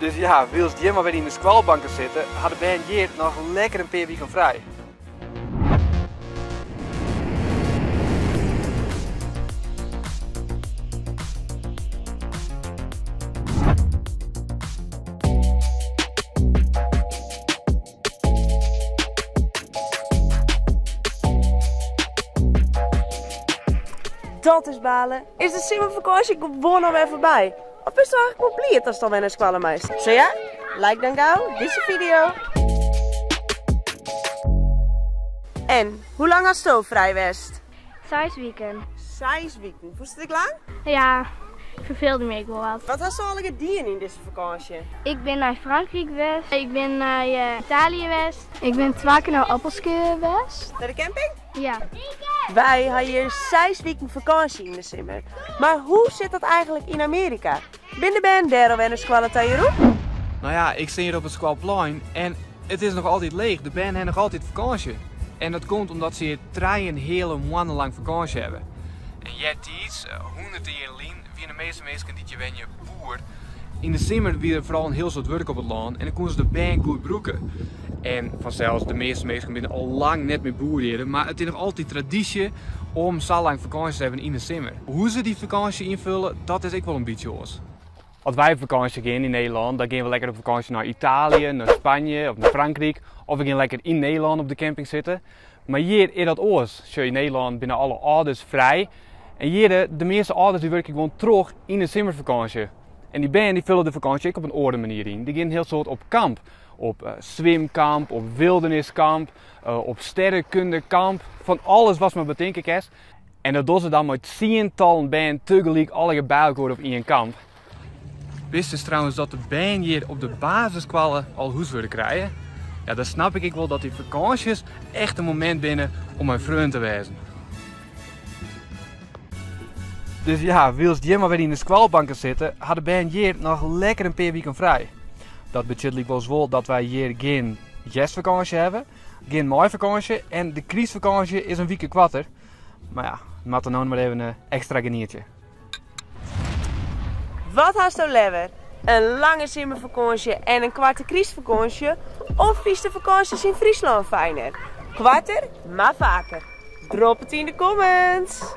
Dus ja, wils die maar weer in de squalbanken zitten, hadden Ben hier nog lekker een paar weken vrij. Dat is balen. Is de zomervakantie gewoon alweer voorbij? Of is het eigenlijk wel blij als het dan weer naar squallenmeester? Zo ja? Like dan gauw deze video. En, hoe lang had je vrij West? 6 weken. 6 weken. Vond je het lang? Ja, verveelde me ik wel wat. Wat had je al gedaan in deze vakantie? Ik ben naar Frankrijk geweest. Ik ben naar Italië geweest. Ik ben 2 keer naar Appelske geweest. Naar de camping? Ja. Wij hadden hier 6 weken vakantie in de zomer. Maar hoe zit dat eigenlijk in Amerika? Binnen ben daar alweer een squallen Jeroen? Nou ja, ik sta hier op het Squalplein en het is nog altijd leeg. De band heeft nog altijd vakantie. En dat komt omdat ze hier 3 hele maanden lang vakantie hebben. En jij iets, honderden jaar lang, wie de meeste mensen die je wen je boer. In de zomer weer er vooral een heel soort werk op het land en dan konden ze de band goed broeken. En vanzelfs, de meeste mensen binnen al lang net meer boeren, maar het is nog altijd traditie om zo lang vakantie te hebben in de zomer. Hoe ze die vakantie invullen, dat is ik wel een beetje oors. Als wij op vakantie gaan in Nederland, dan gaan we lekker op vakantie naar Italië, naar Spanje of naar Frankrijk. Of we gaan lekker in Nederland op de camping zitten. Maar hier is dat oors. Zo in Nederland binnen alle ouders vrij. En hier, de meeste ouders die werken gewoon terug in de zomervakantie. En die band die vullen de vakantie ook op een andere manier in. Die gaan heel soort op kamp. Op zwemkamp, op wilderniskamp, op sterrenkundekamp. Van alles wat maar bedenken is. En dat doen ze dan met tientallen band tegelijk alle bij elkaar op één kamp. Wist dus trouwens dat de band hier op de basiskwallen al huiswerk krijgen? Ja, dan snap ik wel dat die vakanties echt een moment binnen om mijn vriend te wezen. Dus ja, wils die maar weer in de squalbanken zitten, had de band hier nog lekker een paar weken vrij. Dat betekent wel zo dat wij hier geen vakantie hebben, geen meivakantie en de kriesvakantie is een week kwarter. Maar ja, maak dan nou maar even een extra geniertje. Wat had je liever? Een lange zomervakantie en een kwarte kriesvakantie? Of vies de vakanties in Friesland fijner? Kwarter, maar vaker. Drop het in de comments!